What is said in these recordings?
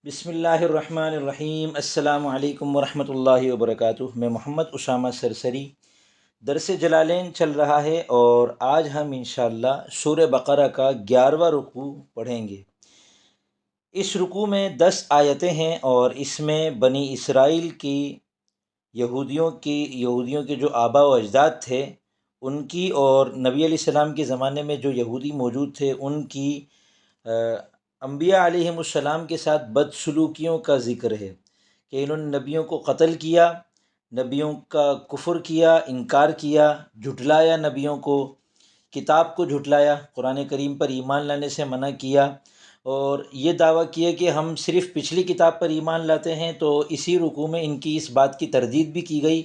بسم اللہ الرحمن الرحیم۔ السلام علیکم ورحمۃ اللہ وبرکاتہ۔ میں محمد اسامہ سرسری۔ درس جلالین چل رہا ہے اور آج ہم انشاءاللہ سورہ بقرہ کا 11واں رکوع پڑھیں گے۔ اس رکوع میں 10 آیتیں ہیں اور اس میں بنی اسرائیل کی یہودیوں کے جو آبا و اجداد تھے ان کی اور نبی علیہ السلام کے زمانے میں جو یہودی موجود تھے ان کی انبیاء علیہم السلام کے ساتھ بدسلوکیوں کا ذکر ہے کہ انہوں نے نبیوں کو قتل کیا، نبیوں کا کفر کیا، انکار کیا، جھٹلایا، نبیوں کو کتاب کو جھٹلایا، قرآن کریم پر ایمان لانے سے منع کیا اور یہ دعویٰ کیا کہ ہم صرف پچھلی کتاب پر ایمان لاتے ہیں۔ تو اسی رکوع میں ان کی اس بات کی تردید بھی کی گئی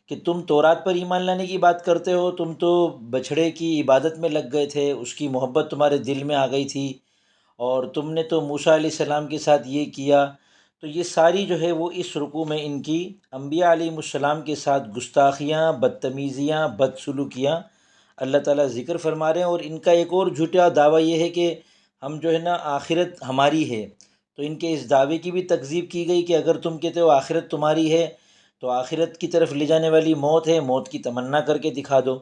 کہ تم تورات پر ایمان لانے کی بات کرتے ہو، تم تو بچھڑے کی عبادت میں لگ گئے تھے، اس کی محبت تمہارے دل میں آ گئی تھی اور تم نے تو موسیٰ علیہ السلام کے ساتھ یہ کیا۔ تو یہ ساری جو ہے وہ اس رکوع میں ان کی انبیاء علیہ السلام کے ساتھ گستاخیاں، بدتمیزیاں، بدسلوکیاں اللہ تعالیٰ ذکر فرما رہے ہیں۔ اور ان کا ایک اور جھوٹا دعویٰ یہ ہے کہ ہم جو ہے نا آخرت ہماری ہے، تو ان کے اس دعوے کی بھی تکذیب کی گئی کہ اگر تم کہتے ہو آخرت تمہاری ہے تو آخرت کی طرف لے جانے والی موت ہے، موت کی تمنا کر کے دکھا دو۔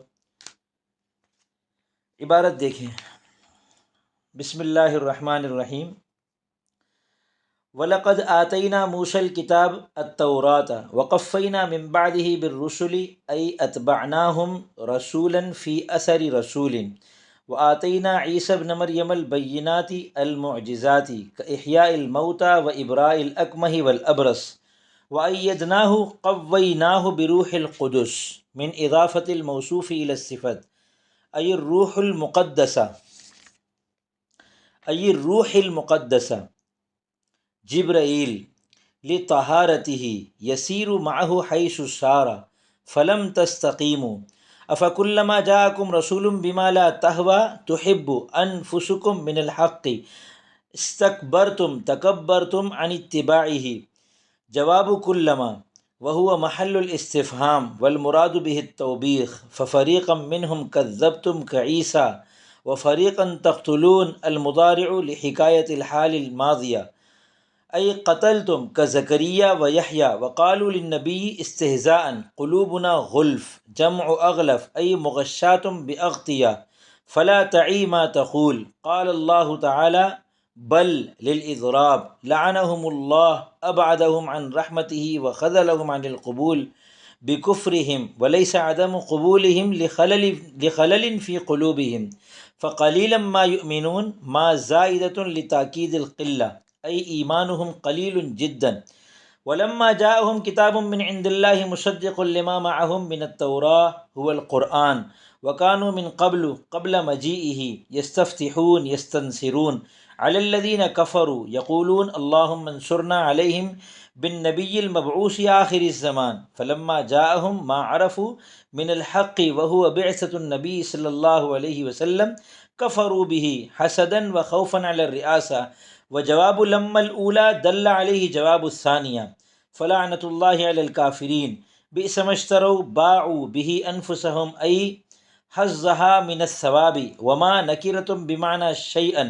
عبارت دیکھیں، بسم اللہ الرحمن الرحیم۔ وَلَقَدْ آتَيْنَا مُوسَى الْكِتَابَ التَّوْرَاةَ وَقَفَّيْنَا مِن بَعْدِهِ بِالرُّسُلِ أَيْ أَتْبَعْنَاهُمْ رَسُولًا فِي أَثَرِ رَسُولٍ وَآتَيْنَا عِيسَى ابْنَ مَرْيَمَ الْبَيِّنَاتِ الْمُعْجِزَاتِ كَإِحْيَاءِ الْمَوْتَى وَإِبْرَاءِ الْأَكْمَهِ وَالْأَبْرَصِ وَأَيَّدْنَاهُ قَوَّيْنَاهُ بِرُوحِ الْقُدُسِ من إضافة الموصوف إلى الصفة أي الروح المقدسة جبرائیل لطہارته یسیر معه حیث سار فلم تستقیموا افکلما جاءکم رسول بما لا تہوی تحب انفسکم من الحق استکبرتم تکبرتم عن اتباعه جواب کلما وهو محل الاستفهام والمراد به التوبیخ ففریقا منهم کذبتم كعیسى وفریقا تقتلون المضارع لحکایة الحال الماضیہ ای قتلتم كزكريا ويحيى وقالوا للنبي استهزاء قلوبنا غلف جمع اغلف ای مغشاة باغطية فلا تعي ما تقول قال الله تعالى بل للإضراب لعنهم الله أبعدهم عن رحمته وخذلهم عن القبول بكفرهم وليس عدم قبولهم لخلل في قلوبهم فقليلا ما يؤمنون ما زائدة لتأكيد القلة أي إيمانهم قليل جدا ولما جاءهم كتاب من عند الله مصدق لما معهم من التوراة هو القرآن وكانوا من قبل مجيئه يستفتحون يستنصرون على الذين كفروا يقولون اللهم انصرنا عليهم بالنبي المبعوث آخر الزمان فلما جاءهم ما عرفوا من الحق وهو بعثة النبي صلى الله عليه وسلم كفروا به حسدا وخوفا على الرئاسة وجواب لما الأولى دل عليه جواب الثانية فلعنة الله على الكافرين بئس ما اشتروا باعوا به أنفسهم أي حظها من الثواب وما نكرة بمعنى شيئا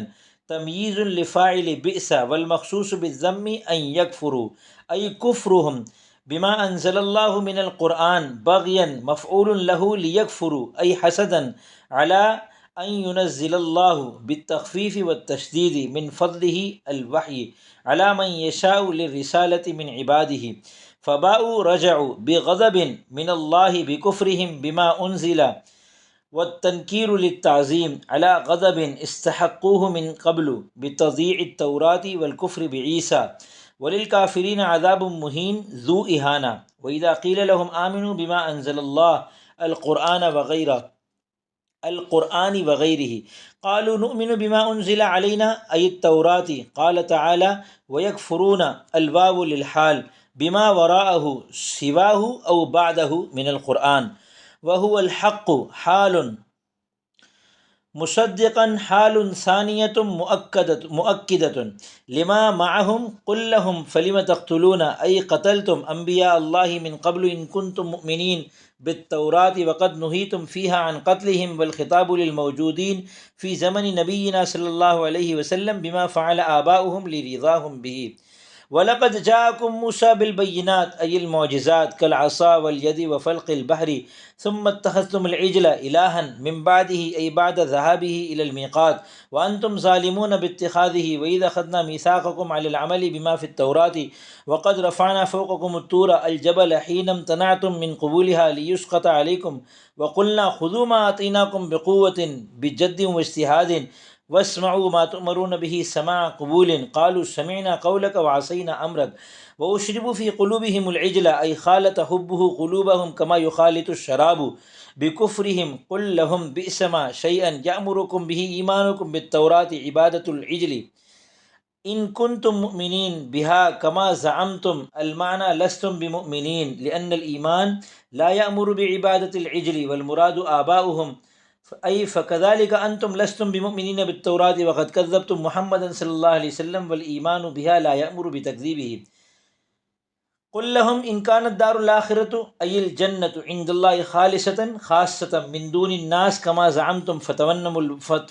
تمييز لفاعل بئس والمخصوص بالذم أن يكفروا أي كفرهم بما أنزل الله من القرآن بغيا مفعول له ليكفروا أي حسدا على أن ينزل الله بالتخفيف والتشديد من فضله الوحي على من يشاء للرسالة من عباده فباءوا رجعوا بغضب من الله بكفرهم بما أنزل والتنكير للتعظيم على غضب استحقوه من قبل بتضييع التوراة والكفر بعيسى وللكافرين عذاب مهين ذو إهانة وإذا قيل لهم آمنوا بما أنزل الله القرآن وغيره قالوا نؤمن بما أنزل علينا أي التوراة قال تعالى ويكفرون الواو للحال بما وراءه سواه أو بعده من القرآن وهو الحق حال مصدقا حال ثانية مؤكدة لما معهم قل لهم فلم تقتلون أي قتلتم أنبياء الله من قبل إن كنتم مؤمنين بالتوراة وقد نهيتم فيها عن قتلهم والخطاب للموجودين في زمن نبينا صلى الله عليه وسلم بما فعل آباؤهم لرضاهم به وَلَقَدْ جَاءَكُم مُوسَىٰ بِالْبَيِّنَاتِ أي الْمُعْجِزَاتِ كَالْعَصَا وَالْيَدِ وَفَلْقِ الْبَحْرِ ثُمَّ اتَّخَذْتُمُ الْعِجْلَ إِلَٰهًا مِّن بَعْدِهِ أي بعد ذهابه إلى الميقات وأنتم ظالمون باتخاذه وإذا أخذنا ميثاقكم على العمل بما في التوراة وقد رفعنا فوقكم الطور الجبل حين امتنعتم من قبولها ليسقط عليكم وقلنا خذوا ما آتيناكم بقوة بجد واجتهاد واسمعوا ما تؤمرون به سماع قبول قالوا سمعنا قولك وعصينا أمرك وأشربوا في قلوبهم العجل أي خالط حبه قلوبهم كما يخالط الشراب بكفرهم قل لهم بئس ما شيئا يأمركم به إيمانكم بالتوراة عبادة العجل إن كنتم مؤمنين بها كما زعمتم المعنى لستم بمؤمنين لأن الإيمان لا يأمر بعبادة العجل والمراد آباؤهم أي فكذلك أنتم لستم بمؤمنين بالتوراة وقد كذبتم محمدا صلى الله عليه وسلم والإيمان بها لا يأمر بتكذيبه قل لهم إن كانت دار الآخرة أي الجنة عند الله خاصة من دون الناس كما زعمتم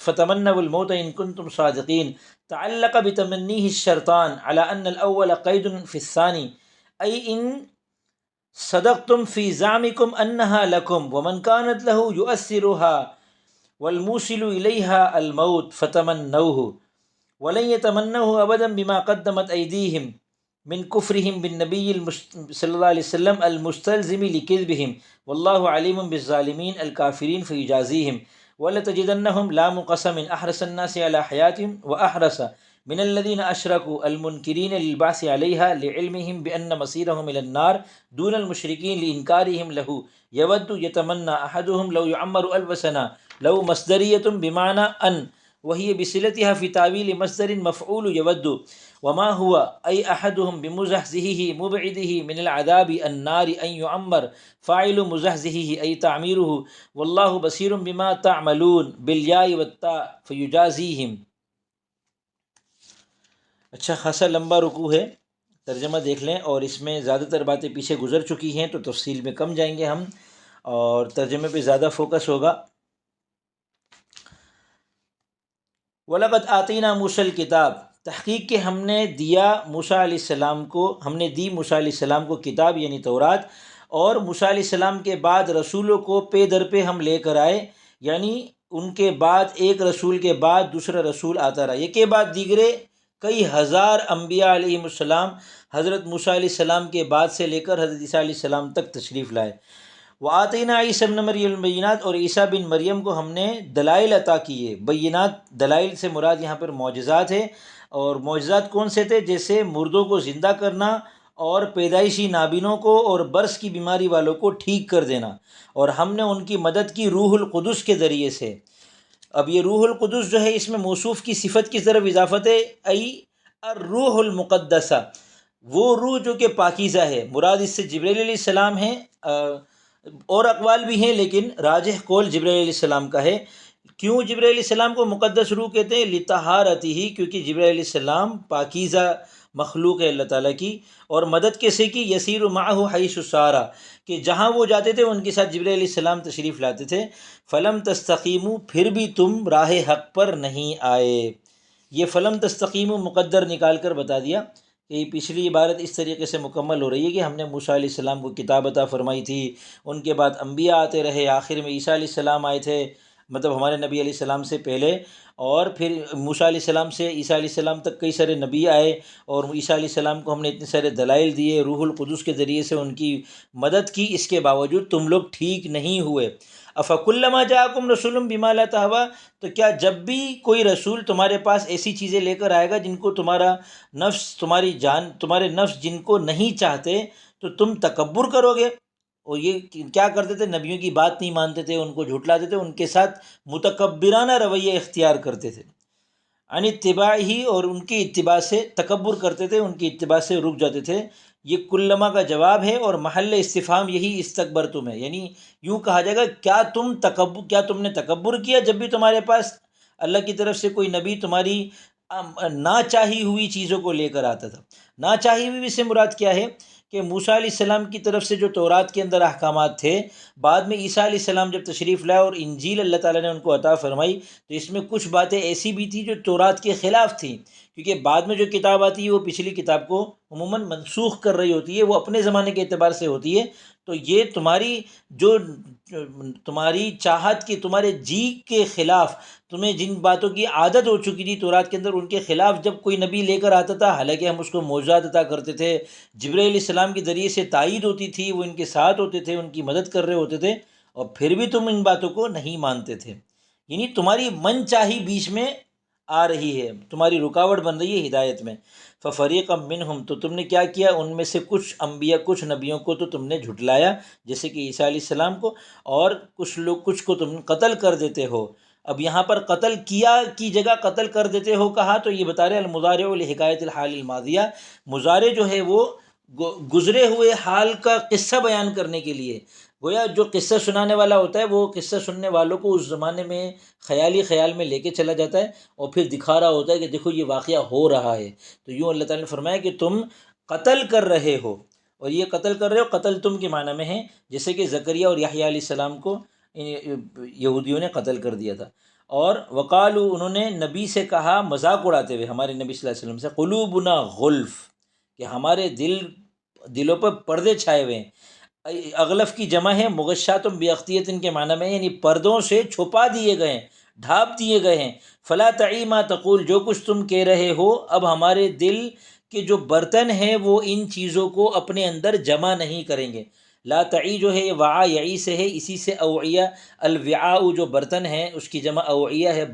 فتمنوا الموت إن كنتم صادقين تعلق بتمنيه الشرطان على أن الأول قيد في الثاني أي إن صدقتم في زعمكم أنها لكم ومن كانت له يؤثرها والموصل إليها الموت فتمنوه ولن يتمنوه أبدا بما قدمت أيديهم من كفرهم بالنبي صلى الله عليه وسلم المستلزم لكذبهم والله عليم بالظالمين الكافرين فيجازيهم ولتجدنهم لام قسم أحرص الناس على حياتهم وأحرص من الذين أشركوا المنكرين للبعث عليها لعلمهم بأن مصيرهم إلى النار دون المشركين لإنكارهم له يود يتمنى أحدهم لو يعمر 1000 سنة لو مصدرية بمعنى أن وهي بصلتها في تعويل مصدر مفعول يود وما هو أي أحدهم بمزحزحه مبعده من العذاب النار أن يعمر فاعل مزحزحه أي تعميره والله بصير بما تعملون بالياء والتاء فيجازيهم. اچھا خاصا لمبا رکوع ہے، ترجمہ دیکھ لیں، اور اس میں زیادہ تر باتیں پیچھے گزر چکی ہیں تو تفصیل میں کم جائیں گے ہم اور ترجمے پہ زیادہ فوکس ہوگا. وَلَقَدْ آتَيْنَا مُوسَى الْكِتَابَ، تحقیق کہ ہم نے دی موسیٰ علیہ السلام کو کتاب یعنی تورات، اور موسیٰ علیہ السلام کے بعد رسولوں کو پے در پہ ہم لے کر آئے، یعنی ان کے بعد ایک رسول کے بعد دوسرا رسول آتا رہا، ایک کے بعد دیگرے کئی ہزار انبیاء علیہ السلام حضرت موسیٰ علیہ السلام کے بعد سے لے کر حضرت عیسیٰ علیہ السلام تک تشریف لائے. وآتینا عیسیٰ ابن مریم البینات، اور عیسیٰ بن مریم کو ہم نے دلائل عطا کیے. بینات دلائل سے مراد یہاں پر معجزات ہے، اور معجزات کون سے تھے؟ جیسے مردوں کو زندہ کرنا اور پیدائشی نابینوں کو اور برس کی بیماری والوں کو ٹھیک کر دینا، اور ہم نے ان کی مدد کی روح القدس کے ذریعے سے. اب یہ روح القدس جو ہے اس میں موصوف کی صفت کی طرف اضافت ہے، ای الروح المقدسہ، وہ روح جو کہ پاکیزہ ہے. مراد اس سے جبرائیل علیہ السلام ہیں، اور اقوال بھی ہیں لیکن راجح قول جبرائیل علیہ السلام کا ہے. کیوں جبرائیل علیہ السلام کو مقدس روح کہتے ہیں؟ لطہارتہ، کیونکہ جبرائیل علیہ السلام پاکیزہ مخلوق ہے اللہ تعالیٰ کی. اور مدد کیسے کی؟ یسیر معہ حیث سار، کہ جہاں وہ جاتے تھے ان کے ساتھ جبرائیل علیہ السلام تشریف لاتے تھے. فلم تستقیموا، پھر بھی تم راہ حق پر نہیں آئے. یہ فلم تستقیموا مقدر نکال کر بتا دیا کہ یہ پچھلی عبارت اس طریقے سے مکمل ہو رہی ہے کہ ہم نے موسیٰ علیہ السلام کو کتاب عطا فرمائی تھی، ان کے بعد انبیاء آتے رہے، آخر میں عیسیٰ علیہ السلام آئے تھے، مطلب ہمارے نبی علیہ السلام سے پہلے، اور پھر موسیٰ علیہ السلام سے عیسیٰ علیہ السلام تک کئی سارے نبی آئے، اور عیسیٰ علیہ السلام کو ہم نے اتنے سارے دلائل دیے، روح القدس کے ذریعے سے ان کی مدد کی. اس کے باوجود تم لوگ ٹھیک نہیں ہوئے. افکلما جاءکم رسول بما لا تہویٰ، تو کیا جب بھی کوئی رسول تمہارے پاس ایسی چیزیں لے کر آئے گا جن کو تمہارا نفس، تمہاری جان، تمہارے نفس جن کو نہیں چاہتے، تو تم تکبر کرو گے. اور یہ کیا کرتے تھے؟ نبیوں کی بات نہیں مانتے تھے، ان کو جھٹلاتے تھے، ان کے ساتھ متکبرانہ رویہ اختیار کرتے تھے. عن اتباع ہی، اور ان کی اتباع سے تکبر کرتے تھے، ان کی اتباع سے رک جاتے تھے. یہ کلما کا جواب ہے، اور محل استفہام یہی استکبرتم ہے، یعنی یوں کہا جائے گا کیا تم نے تکبر کیا جب بھی تمہارے پاس اللہ کی طرف سے کوئی نبی تمہاری نہ چاہی ہوئی چیزوں کو لے کر آتا تھا. نہ چاہی ہوئی سے مراد کیا ہے کہ موسیٰ علیہ السلام کی طرف سے جو تورات کے اندر احکامات تھے، بعد میں عیسیٰ علیہ السلام جب تشریف لائے اور انجیل اللہ تعالیٰ نے ان کو عطا فرمائی، تو اس میں کچھ باتیں ایسی بھی تھیں جو تورات کے خلاف تھیں، کیونکہ بعد میں جو کتاب آتی ہے وہ پچھلی کتاب کو عموماً منسوخ کر رہی ہوتی ہے، وہ اپنے زمانے کے اعتبار سے ہوتی ہے۔ تو یہ تمہاری جو تمہاری چاہت کی، تمہارے جی کے خلاف، تمہیں جن باتوں کی عادت ہو چکی تھی تورات کے اندر، ان کے خلاف جب کوئی نبی لے کر آتا تھا، حالانکہ ہم اس کو معجزات عطا کرتے تھے، جبرائیل علیہ السلام کے ذریعے سے تائید ہوتی تھی، وہ ان کے ساتھ ہوتے تھے، ان کی مدد کر رہے ہوتے تھے، اور پھر بھی تم ان باتوں کو نہیں مانتے تھے، یعنی تمہاری من چاہی بیچ میں آ رہی ہے، تمہاری رکاوٹ بن رہی ہے ہدایت میں۔ ففریقا منہم، تو تم نے کیا کیا، ان میں سے کچھ انبیاء، کچھ نبیوں کو تو تم نے جھٹلایا، جیسے کہ عیسیٰ علیہ السلام کو، اور کچھ کو تم قتل کر دیتے ہو۔ اب یہاں پر قتل کیا کی جگہ قتل کر دیتے ہو کہا، تو یہ بتا رہے المضارع لحکایت الحال الماضیہ، مضارع جو ہے وہ گزرے ہوئے حال کا قصہ بیان کرنے کے لیے، گویا جو قصہ سنانے والا ہوتا ہے وہ قصہ سننے والوں کو اس زمانے میں خیال میں لے کے چلا جاتا ہے، اور پھر دکھا رہا ہوتا ہے کہ دیکھو یہ واقعہ ہو رہا ہے۔ تو یوں اللہ تعالیٰ نے فرمایا کہ تم قتل کر رہے ہو، اور یہ قتل کر رہے ہو قتل تم کے معنی میں ہے، جیسے کہ زکریا اور یحییٰ علیہ السلام کو یہودیوں نے قتل کر دیا تھا۔ اور وقالو، انہوں نے نبی سے کہا مذاق اڑاتے ہوئے، ہمارے نبی صلی اللہ علیہ وسلم سے، قلوبنا غلف، کہ ہمارے دلوں پر پردے چھائے ہوئے ہیں۔ اغلف کی جمع ہے مغشات باختیت کے معنی میں، یعنی پردوں سے چھپا دیے گئے ہیں، ڈھانپ دیے گئے ہیں۔ فلا تعی ما تقول، جو کچھ تم کہہ رہے ہو، اب ہمارے دل کے جو برتن ہیں وہ ان چیزوں کو اپنے اندر جمع نہیں کریں گے۔ لا تعی جو ہے وعا یعی سے ہے، اسی سے اوعیہ، الوعاء جو برتن ہے اس کی جمع اوعیہ ہے،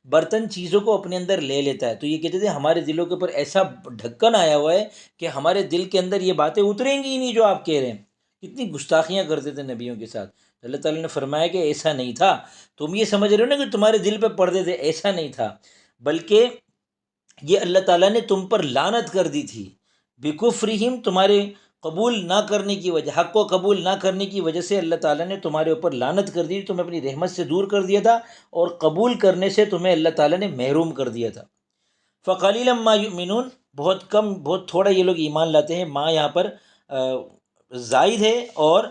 برتن چیزوں کو اپنے اندر لے لیتا ہے۔ تو یہ کہتے تھے ہمارے دلوں کے اوپر ایسا ڈھکن آیا ہوا ہے کہ ہمارے دل کے اندر یہ باتیں اتریں گی ہی نہیں جو آپ کہہ رہے ہیں۔ کتنی گستاخیاں کرتے تھے نبیوں کے ساتھ۔ اللہ تعالیٰ نے فرمایا کہ ایسا نہیں تھا، تم یہ سمجھ رہے ہو نا کہ تمہارے دل پہ پردے تھے، ایسا نہیں تھا، بلکہ یہ اللہ تعالیٰ نے تم پر لعنت کر دی تھی، بکفرہم، تمہارے قبول نہ کرنے کی وجہ، حق کو قبول نہ کرنے کی وجہ سے اللہ تعالیٰ نے تمہارے اوپر لعنت کر دی، تمہیں اپنی رحمت سے دور کر دیا تھا، اور قبول کرنے سے تمہیں اللہ تعالیٰ نے محروم کر دیا تھا۔ فقلیلا ما یؤمنون، بہت کم، بہت تھوڑا یہ لوگ ایمان لاتے ہیں۔ ماں یہاں پر زائد ہے، اور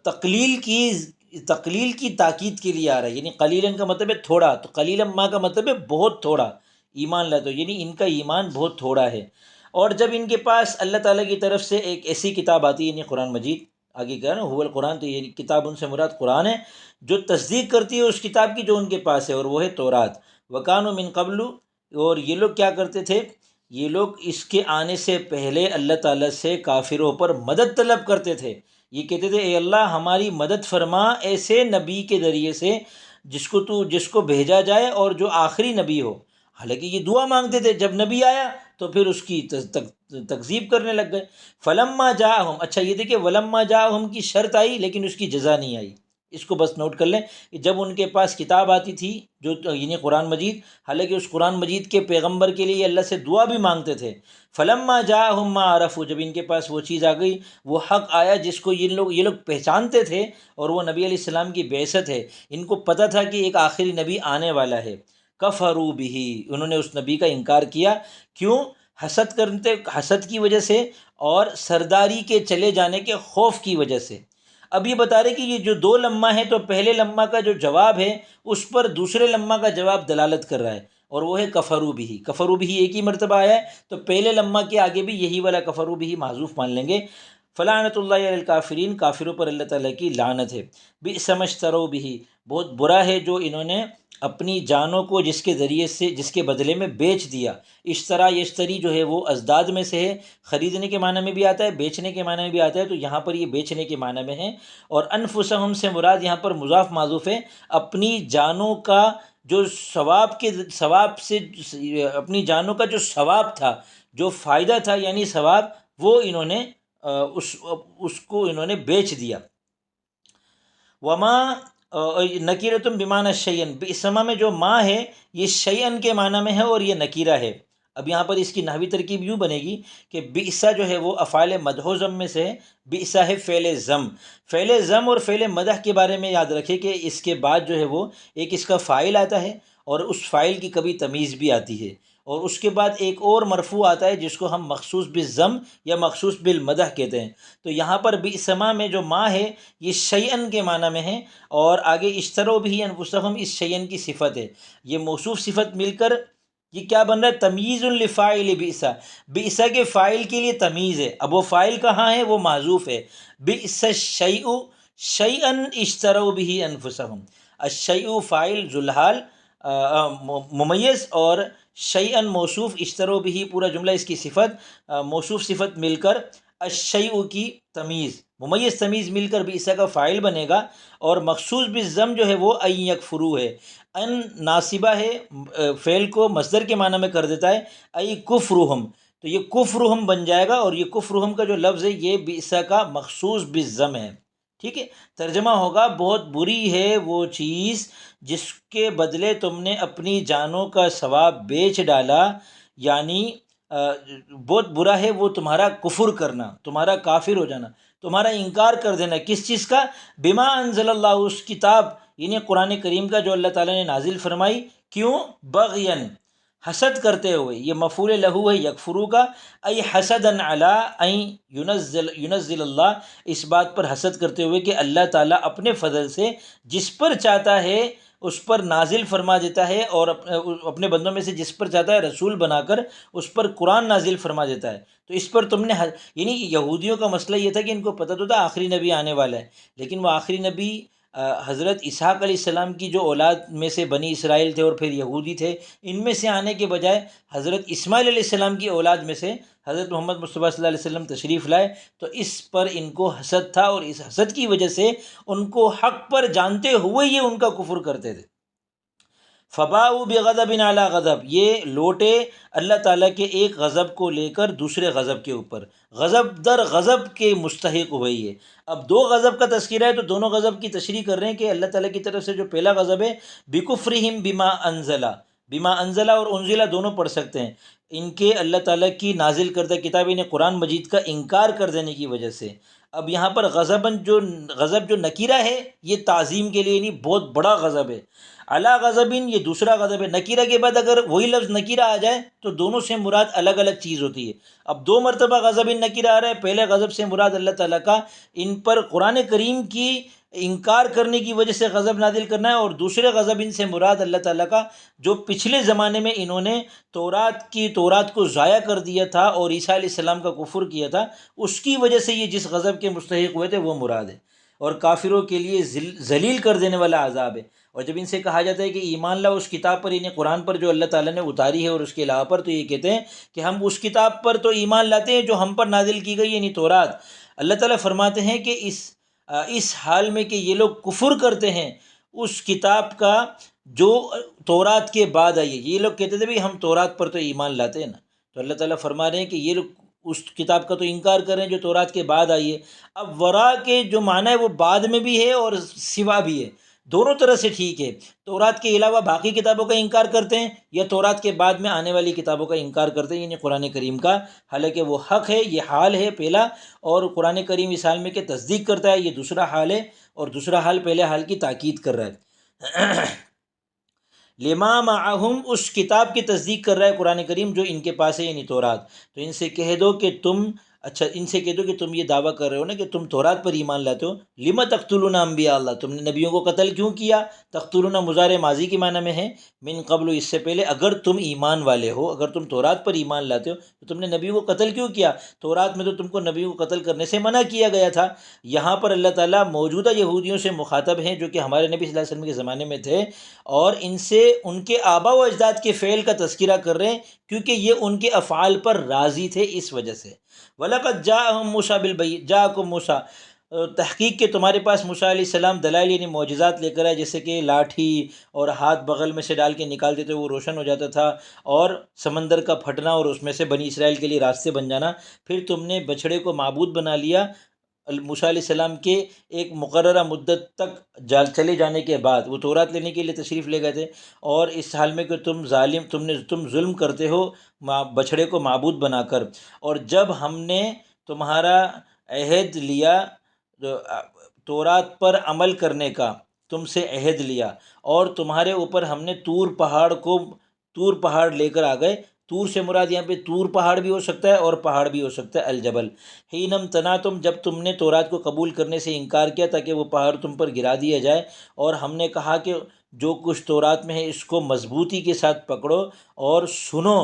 تقلیل کی تاکید کے لیے آ رہا ہے، یعنی قلیلاً کا مطلب ہے تھوڑا، تو قلیلا ما کا مطلب ہے بہت تھوڑا ایمان لاتے ہو، یعنی ان کا ایمان بہت تھوڑا ہے۔ اور جب ان کے پاس اللہ تعالیٰ کی طرف سے ایک ایسی کتاب آتی ہے، یعنی قرآن مجید، آگے کہا نا هو القرآن، تو یہ کتاب ان سے مراد قرآن ہے، جو تصدیق کرتی ہے اس کتاب کی جو ان کے پاس ہے، اور وہ ہے تورات۔ وکانوا من قبل، اور یہ لوگ کیا کرتے تھے، یہ لوگ اس کے آنے سے پہلے اللہ تعالیٰ سے کافروں پر مدد طلب کرتے تھے۔ یہ کہتے تھے اے اللہ ہماری مدد فرما ایسے نبی کے ذریعے سے جس کو بھیجا جائے اور جو آخری نبی ہو۔ حالانکہ یہ دعا مانگتے تھے، جب نبی آیا تو پھر اس کی تکذیب کرنے لگ گئے۔ فلما جاءہم، اچھا یہ دیکھیں ولما جاءہم کی شرط آئی لیکن اس کی جزا نہیں آئی، اس کو بس نوٹ کر لیں کہ جب ان کے پاس کتاب آتی تھی جو یعنی قرآن مجید، حالانکہ اس قرآن مجید کے پیغمبر کے لیے اللہ سے دعا بھی مانگتے تھے، فلما جاءہم ما عرفوا، جب ان کے پاس وہ چیز آ گئی، وہ حق آیا جس کو یہ لوگ پہچانتے تھے، اور وہ نبی علیہ السلام کی بعثت ہے، ان کو پتہ تھا کہ ایک آخری نبی آنے والا ہے، کفروا بہ، انہوں نے اس نبی کا انکار کیا۔ کیوں؟ حسد کی وجہ سے، اور سرداری کے چلے جانے کے خوف کی وجہ سے۔ اب یہ بتا رہے کہ یہ جو دو لمحہ ہے، تو پہلے لمحہ کا جو جواب ہے اس پر دوسرے لمحہ کا جواب دلالت کر رہا ہے، اور وہ ہے کفروا بہ۔ کفروا بہ ایک ہی مرتبہ آیا ہے، تو پہلے لمحہ کے آگے بھی یہی والا کفروا بہ محذوف مان لیں گے۔ فلعنت اللہ علی الکافرین، کافروں پر اللہ تعالیٰ کی لعنت ہے۔ بئس ما اشتروا بہ، بہت برا ہے جو انہوں نے اپنی جانوں کو جس کے ذریعے سے، جس کے بدلے میں بیچ دیا۔ اشترا یشتری جو ہے وہ ازداد میں سے ہے، خریدنے کے معنی میں بھی آتا ہے، بیچنے کے معنی میں بھی آتا ہے، تو یہاں پر یہ بیچنے کے معنی میں ہے۔ اور انفسہم سے مراد یہاں پر مضاف معذوف ہے، اپنی جانوں کا جو ثواب سے، اپنی جانوں کا جو ثواب تھا، جو فائدہ تھا یعنی ثواب، وہ انہوں نے اس کو انہوں نے بیچ دیا۔ وما نکیرتم بمعنی شیئن، بئسما میں جو ما ہے یہ شیئن کے معنی میں ہے، اور یہ نکیرہ ہے۔ اب یہاں پر اس کی نحوی ترکیب یوں بنے گی کہ بئسا جو ہے وہ افعال مدح و ذم میں سے ہے، بئسا ہے فعل ضم۔ فعل ضم اور فعل مدح کے بارے میں یاد رکھے کہ اس کے بعد جو ہے وہ ایک اس کا فاعل آتا ہے، اور اس فاعل کی کبھی تمیز بھی آتی ہے، اور اس کے بعد ایک اور مرفوع آتا ہے جس کو ہم مخصوص بالضم یا مخصوص بالمدح کہتے ہیں۔ تو یہاں پر بئسما میں جو ما ہے یہ شیئن کے معنی میں ہے، اور آگے اشتروا بھی انفسہم اس شیئن کی صفت ہے، یہ موصوف صفت مل کر یہ کیا بن رہا ہے؟ تمییز لفاعل بئس، بئس کے فاعل کے لیے تمیز ہے، اب وہ فاعل کہاں ہے؟ وہ معذوف ہے، بئس الشیء شیئا اشتروا به انفسهم، الشیء فاعل ذوالحال ممیز، اور شیئا موصوف، اشتروا به پورا جملہ اس کی صفت، موصوف صفت مل کر الشیء کی تمیز، ممیز تمیز مل کر بئس کا فاعل بنے گا، اور مخصوص بالضم جو ہے وہ ان یکفرو ہے، ان ناصبہ ہے، فعل کو مصدر کے معنی میں کر دیتا ہے، ای کفرہم، تو یہ کفرہم بن جائے گا، اور یہ کفرہم کا جو لفظ ہے یہ بئس کا مخصوص بالضم ہے، ٹھیک ہے۔ ترجمہ ہوگا بہت بری ہے وہ چیز جس کے بدلے تم نے اپنی جانوں کا ثواب بیچ ڈالا، یعنی بہت برا ہے وہ تمہارا کفر کرنا، تمہارا کافر ہو جانا، تمہارا انکار کر دینا، کس چیز کا؟ بما انزل اللہ، اس کتاب یعنی قرآن کریم کا جو اللہ تعالیٰ نے نازل فرمائی، کیوں؟ بغین، حسد کرتے ہوئے، یہ مفعول لہو ہے یکفرو کا، ای حسدن علی این ینزل اللہ، اس بات پر حسد کرتے ہوئے کہ اللہ تعالیٰ اپنے فضل سے جس پر چاہتا ہے اس پر نازل فرما دیتا ہے، اور اپنے بندوں میں سے جس پر چاہتا ہے رسول بنا کر اس پر قرآن نازل فرما دیتا ہے، تو اس پر تم نے یعنی یہودیوں کا مسئلہ یہ تھا کہ ان کو پتہ تو تھا آخری نبی آنے والا ہے، لیکن وہ آخری نبی حضرت اسحاق علیہ السلام کی جو اولاد میں سے بنی اسرائیل تھے اور پھر یہودی تھے، ان میں سے آنے کے بجائے حضرت اسماعیل علیہ السلام کی اولاد میں سے حضرت محمد مصطفیٰ صلی اللہ علیہ وسلم تشریف لائے، تو اس پر ان کو حسد تھا، اور اس حسد کی وجہ سے ان کو حق پر جانتے ہوئے یہ ان کا کفر کرتے تھے۔ فباؤ بغضب علی غضب، یہ لوٹے اللہ تعالیٰ کے ایک غضب کو لے کر دوسرے غضب کے اوپر، غضب در غضب کے مستحق ہوئی ہے۔ اب دو غضب کا تذکرہ ہے تو دونوں غضب کی تشریح کر رہے ہیں کہ اللہ تعالیٰ کی طرف سے جو پہلا غضب ہے بکفرہم بما انزلا، بما انزلا اور انزلا دونوں پڑھ سکتے ہیں، ان کے اللہ تعالیٰ کی نازل کردہ کتاب یعنی قرآن مجید کا انکار کر دینے کی وجہ سے۔ اب یہاں پر غضباً جو غضب جو نکیرہ ہے یہ تعظیم کے لیے یعنی بہت بڑا غضب ہے، علا غضبین یہ دوسرا غضب ہے، نکیرہ کے بعد اگر وہی لفظ نکیرہ آ جائے تو دونوں سے مراد الگ الگ چیز ہوتی ہے۔ اب دو مرتبہ غضب نکیرہ آ رہا ہے، پہلے غضب سے مراد اللہ تعالیٰ کا ان پر قرآن کریم کی انکار کرنے کی وجہ سے غضب نازل کرنا ہے، اور دوسرے غضب ان سے مراد اللہ تعالیٰ کا جو پچھلے زمانے میں انہوں نے تورات کو ضائع کر دیا تھا اور عیسیٰ علیہ السلام کا کفر کیا تھا، اس کی وجہ سے یہ جس غضب کے مستحق ہوئے تھے وہ مراد ہے، اور کافروں کے لیے ذلیل کر دینے والا عذاب ہے۔ اور جب ان سے کہا جاتا ہے کہ ایمان لاؤ اس کتاب پر یعنی قرآن پر جو اللہ تعالیٰ نے اتاری ہے اور اس کے علاوہ پر، تو یہ کہتے ہیں کہ ہم اس کتاب پر تو ایمان لاتے ہیں جو ہم پر نازل کی گئی یعنی تورات۔ اللہ تعالیٰ فرماتے ہیں کہ اس حال میں کہ یہ لوگ کفر کرتے ہیں اس کتاب کا جو تورات کے بعد آئی ہے، یہ لوگ کہتے تھے بھی ہم تورات پر تو ایمان لاتے ہیں نا، تو اللہ تعالیٰ فرما رہے ہیں کہ یہ لوگ اس کتاب کا تو انکار کر رہے ہیں جو تورات کے بعد آئی ہے۔ اب ورا کے جو معنی ہے وہ بعد میں بھی ہے اور سوا بھی ہے، دونوں طرح سے ٹھیک ہے، تورات کے علاوہ باقی کتابوں کا انکار کرتے ہیں یا تورات کے بعد میں آنے والی کتابوں کا انکار کرتے ہیں یعنی قرآن کریم کا، حالانکہ وہ حق ہے، یہ حال ہے پہلا، اور قرآن کریم اس حال میں کہ تصدیق کرتا ہے یہ دوسرا حال ہے، اور دوسرا حال پہلے حال کی تاکید کر رہا ہے۔ لما معہم، اس کتاب کی تصدیق کر رہا ہے قرآن کریم جو ان کے پاس ہے یعنی تورات، تو ان سے کہہ دو کہ ان سے کہہ دو کہ تم یہ دعویٰ کر رہے ہو نا کہ تم تورات پر ایمان لاتے ہو، لما تقتلون انبیاء اللہ، تم نے نبیوں کو قتل کیوں کیا؟ تقتلون مضارع ماضی کے معنی میں ہے، من قبل اس سے پہلے، اگر تم ایمان والے ہو، اگر تم تورات پر ایمان لاتے ہو تو تم نے نبیوں کو قتل کیوں کیا؟ تورات میں تو تم کو نبیوں کو قتل کرنے سے منع کیا گیا تھا۔ یہاں پر اللہ تعالیٰ موجودہ یہودیوں سے مخاطب ہیں جو کہ ہمارے نبی صلی اللہ علیہ وسلم کے زمانے میں تھے، اور ان سے ان کے آبا و اجداد کے فعل کا تذکرہ کر رہے ہیں کیونکہ یہ ان کے افعال پر راضی تھے اس وجہ سے۔ وَلَقَدْ جَاءَهُم مُوسَىٰ بِالْبَيِّنَاتِ، جَاءَكُم مُوسَىٰ، تحقیق کہ تمہارے پاس موسیٰ علیہ السلام دلائل یعنی معجزات لے کر آئے، جیسے کہ لاٹھی اور ہاتھ بغل میں سے ڈال کے نکالتے تھے وہ روشن ہو جاتا تھا، اور سمندر کا پھٹنا اور اس میں سے بنی اسرائیل کے لیے راستے بن جانا۔ پھر تم نے بچھڑے کو معبود بنا لیا موسیٰ علیہ السلام کے ایک مقررہ مدت تک چلے جانے کے بعد، وہ تورات لینے کے لیے تشریف لے گئے تھے، اور اس حال میں کہ تم ظلم کرتے ہو بچھڑے کو معبود بنا کر، اور جب ہم نے تمہارا عہد لیا تورات پر عمل کرنے کا، تم سے عہد لیا، اور تمہارے اوپر ہم نے طور پہاڑ لے کر آ گئے۔ طور سے مراد یہاں پہ طور پہاڑ بھی ہو سکتا ہے اور پہاڑ بھی ہو سکتا ہے، الجبل۔ حینم تناتم، جب تم نے تورات کو قبول کرنے سے انکار کیا تاکہ وہ پہاڑ تم پر گرا دیا جائے، اور ہم نے کہا کہ جو کچھ تورات میں ہے اس کو مضبوطی کے ساتھ پکڑو اور سنو،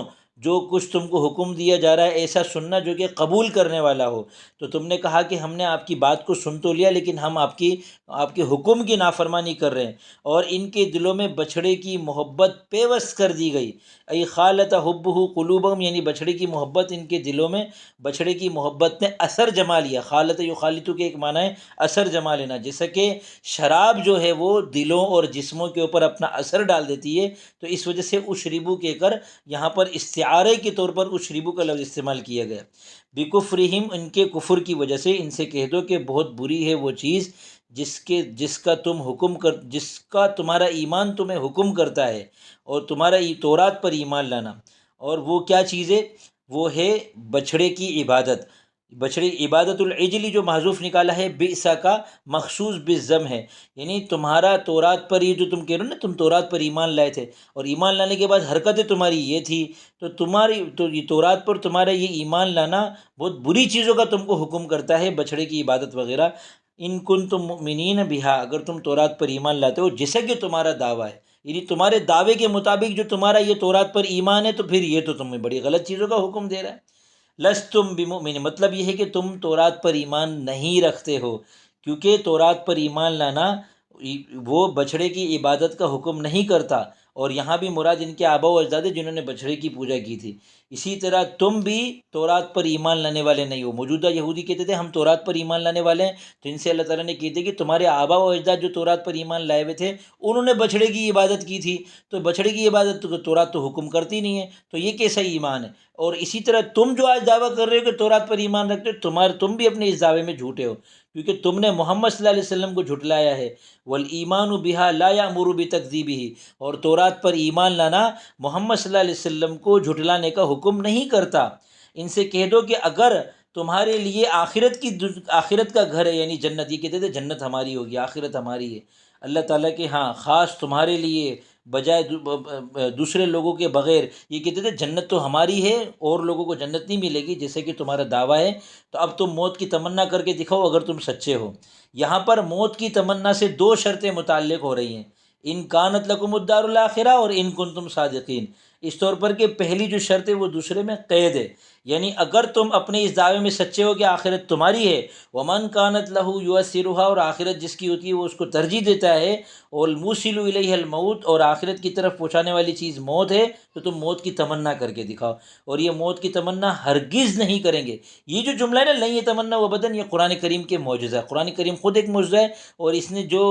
جو کچھ تم کو حکم دیا جا رہا ہے ایسا سننا جو کہ قبول کرنے والا ہو۔ تو تم نے کہا کہ ہم نے آپ کی بات کو سن تو لیا، لیکن ہم آپ کے حکم کی نافرمانی کر رہے ہیں، اور ان کے دلوں میں بچھڑے کی محبت پیوست کر دی گئی۔ ای خالت حبہ قلوبہم، یعنی بچھڑے کی محبت ان کے دلوں میں، بچھڑے کی محبت نے اثر جما لیا۔ خالت یخالطو کے ایک معنی ہے اثر جما لینا، جیسا کہ شراب جو ہے وہ دلوں اور جسموں کے اوپر اپنا اثر ڈال دیتی ہے، تو اس وجہ سے اشربو کہہ کر یہاں پر استعارے کے طور پر اشربو کا لفظ استعمال کیا گیا۔ بکفرہم، ان کے کفر کی وجہ سے، ان سے کہہ دو کہ بہت بری ہے وہ چیز جس کا تمہارا ایمان تمہیں حکم کرتا ہے، اور تمہارا تورات پر ایمان لانا، اور وہ کیا چیز ہے؟ وہ ہے بچھڑے کی عبادت۔ بچھڑے عبادت العجلی جو محذوف نکالا ہے بئسا کا، مخصوص بالضم ہے، یعنی تمہارا تورات پر یہ جو تم کہہ رہے ہو نا، تم تورات پر ایمان لائے تھے، اور ایمان لانے کے بعد حرکتیں تمہاری یہ تھی، تو یہ تورات پر تمہارا یہ ایمان لانا بہت بری چیزوں کا تم کو حکم کرتا ہے، بچھڑے کی عبادت وغیرہ۔ ان کنتم مؤمنین بہا، اگر تم تورات پر ایمان لاتے ہو جیسا کہ تمہارا دعویٰ ہے، یعنی تمہارے دعوے کے مطابق جو تمہارا یہ تورات پر ایمان ہے، تو پھر یہ تو تمہیں بڑی غلط چیزوں کا حکم دے رہا ہے۔ لستم بمؤمن، مطلب یہ ہے کہ تم تورات پر ایمان نہیں رکھتے ہو، کیونکہ تورات پر ایمان لانا وہ بچھڑے کی عبادت کا حکم نہیں کرتا، اور یہاں بھی مراد ان کے آبا و اجداد ہیں جنہوں نے بچھڑے کی پوجا کی تھی۔ اسی طرح تم بھی تورات پر ایمان لانے والے نہیں ہو۔ موجودہ یہودی کہتے تھے ہم تورات پر ایمان لانے والے ہیں، تو ان سے اللہ تعالیٰ نے کہتے کہ تمہارے آبا و اجداد جو تورات پر ایمان لائے ہوئے تھے انہوں نے بچھڑے کی عبادت کی تھی، تو بچھڑے کی عبادت تو تورات تو حکم کرتی نہیں ہے، تو یہ کیسا ایمان ہے؟ اور اسی طرح تم جو آج دعویٰ کر رہے ہو کہ تورات پر ایمان رکھتے ہو، تم بھی اپنے اس دعوے میں جھوٹے ہو، کیونکہ تم نے محمد صلی اللہ علیہ وسلم کو جھٹلایا ہے۔ والایمان بہا لا یامر بتکذیبہ، اور تورات پر ایمان لانا محمد صلی اللہ علیہ وسلم کو جھٹلانے کا حکم نہیں کرتا۔ ان سے کہہ دو کہ اگر تمہارے لیے آخرت کا گھر ہے، یعنی جنت، یہ کہتے تھے جنت ہماری ہوگی، آخرت ہماری ہے، اللہ تعالیٰ کے ہاں خاص تمہارے لیے، بجائے دوسرے لوگوں کے بغیر، یہ کہتے تھے جنت تو ہماری ہے، اور لوگوں کو جنت نہیں ملے گی جیسے کہ تمہارا دعویٰ ہے، تو اب تم موت کی تمنا کر کے دکھاؤ اگر تم سچے ہو۔ یہاں پر موت کی تمنا سے دو شرطیں متعلق ہو رہی ہیں، ان کانت لکم الدار الاخرہ اور ان کنتم صادقین، اس طور پر کہ پہلی جو شرط ہے وہ دوسرے میں قید ہے، یعنی اگر تم اپنے اس دعوے میں سچے ہو کہ آخرت تمہاری ہے، ومن کانت لہ یؤثرها، اور آخرت جس کی ہوتی ہے وہ اس کو ترجیح دیتا ہے، والموصل الیہ الموت، اور آخرت کی طرف پہنچانے والی چیز موت ہے، تو تم موت کی تمنا کر کے دکھاؤ، اور یہ موت کی تمنا ہرگز نہیں کریں گے۔ یہ جو جملہ ہے نا، لن یتمنوا ابدا، یہ قرآن کریم کے معجزہ ہے، قرآن کریم خود ایک معجزہ ہے، اور اس نے جو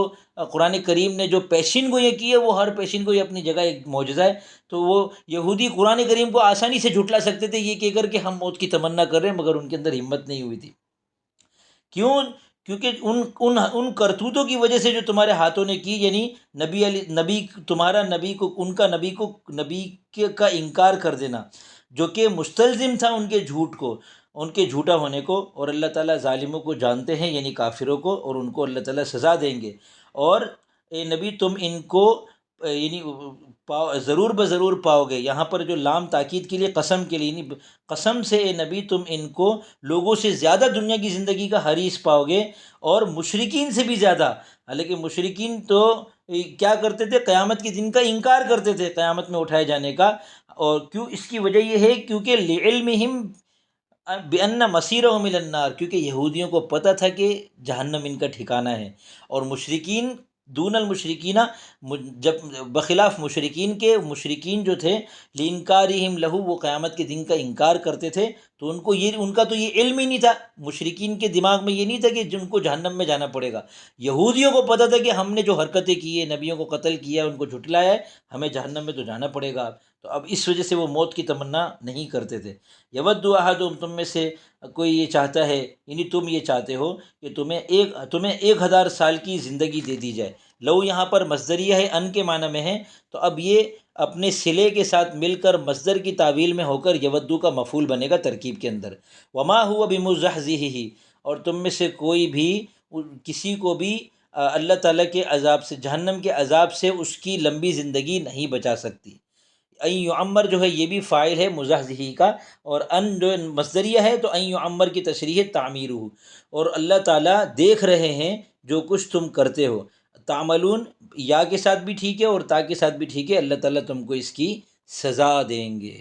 قرآن کریم نے جو پیشین گوئی کی ہے، وہ ہر پیشین گوئی اپنی جگہ ایک معجزہ ہے۔ تو وہ یہودی قرآن کریم کو آسانی سے جھٹلا سکتے تھے یہ کہہ کر کہ ہم موت کی تمنا کر رہے ہیں، مگر ان کے اندر ہمت نہیں ہوئی تھی۔ کیوں؟ کیونکہ ان کرتوتوں کی وجہ سے جو تمہارے ہاتھوں نے کی، یعنی نبی کا انکار کر دینا، جو کہ مستلزم تھا ان کے جھوٹ کو، ان کے جھوٹا ہونے کو، اور اللہ تعالیٰ ظالموں کو جانتے ہیں، یعنی کافروں کو، اور ان کو اللہ تعالیٰ سزا دیں گے۔ اور اے نبی تم ان کو یعنی ضرور بضرور پاؤ گے، یہاں پر جو لام تاکید کے لیے قسم کے لیے، یعنی قسم سے اے نبی تم ان کو لوگوں سے زیادہ دنیا کی زندگی کا حریص پاؤ گے، اور مشرکین سے بھی زیادہ۔ حالانکہ مشرکین تو کیا کرتے تھے؟ قیامت کے دن کا انکار کرتے تھے، قیامت میں اٹھائے جانے کا، اور کیوں؟ اس کی وجہ یہ ہے کیونکہ لعلمہم بأن مصیرہم الی النار، کیونکہ یہودیوں کو پتہ تھا کہ جہنم ان کا ٹھکانہ ہے، اور مشرکین دون المشرکین، جب بخلاف مشرکین کے، مشرکین جو تھے لانکارہم لہو، وہ قیامت کے دن کا انکار کرتے تھے، تو ان کا تو یہ علم ہی نہیں تھا، مشرکین کے دماغ میں یہ نہیں تھا کہ جن کو جہنم میں جانا پڑے گا۔ یہودیوں کو پتہ تھا کہ ہم نے جو حرکتیں کی ہے، نبیوں کو قتل کیا ہے، ان کو جھٹلایا ہے، ہمیں جہنم میں تو جانا پڑے گا، تو اب اس وجہ سے وہ موت کی تمنا نہیں کرتے تھے۔ یود احدہم، تم میں سے کوئی یہ چاہتا ہے، یعنی تم یہ چاہتے ہو کہ تمہیں 1000 سال کی زندگی دے دی جائے۔ لو یہاں پر مصدریہ ہے، ان کے معنی میں ہے، تو اب یہ اپنے صلے کے ساتھ مل کر مصدر کی تعویل میں ہو کر یودو کا مفعول بنے گا ترکیب کے اندر۔ وما هو بمزحزحہ، اور تم میں سے کوئی بھی کسی کو بھی اللہ تعالیٰ کے عذاب سے، جہنم کے عذاب سے اس کی لمبی زندگی نہیں بچا سکتی۔ ان یعمر جو ہے یہ بھی فاعل ہے مزحزحی کا، اور ان جو مصدریہ ہے، تو ان یعمر کی تشریح ہے تعمیرہ، اور اللہ تعالیٰ دیکھ رہے ہیں جو کچھ تم کرتے ہو۔ تعملون یا کے ساتھ بھی ٹھیک ہے اور تا کے ساتھ بھی ٹھیک ہے، اللہ تعالیٰ تم کو اس کی سزا دیں گے۔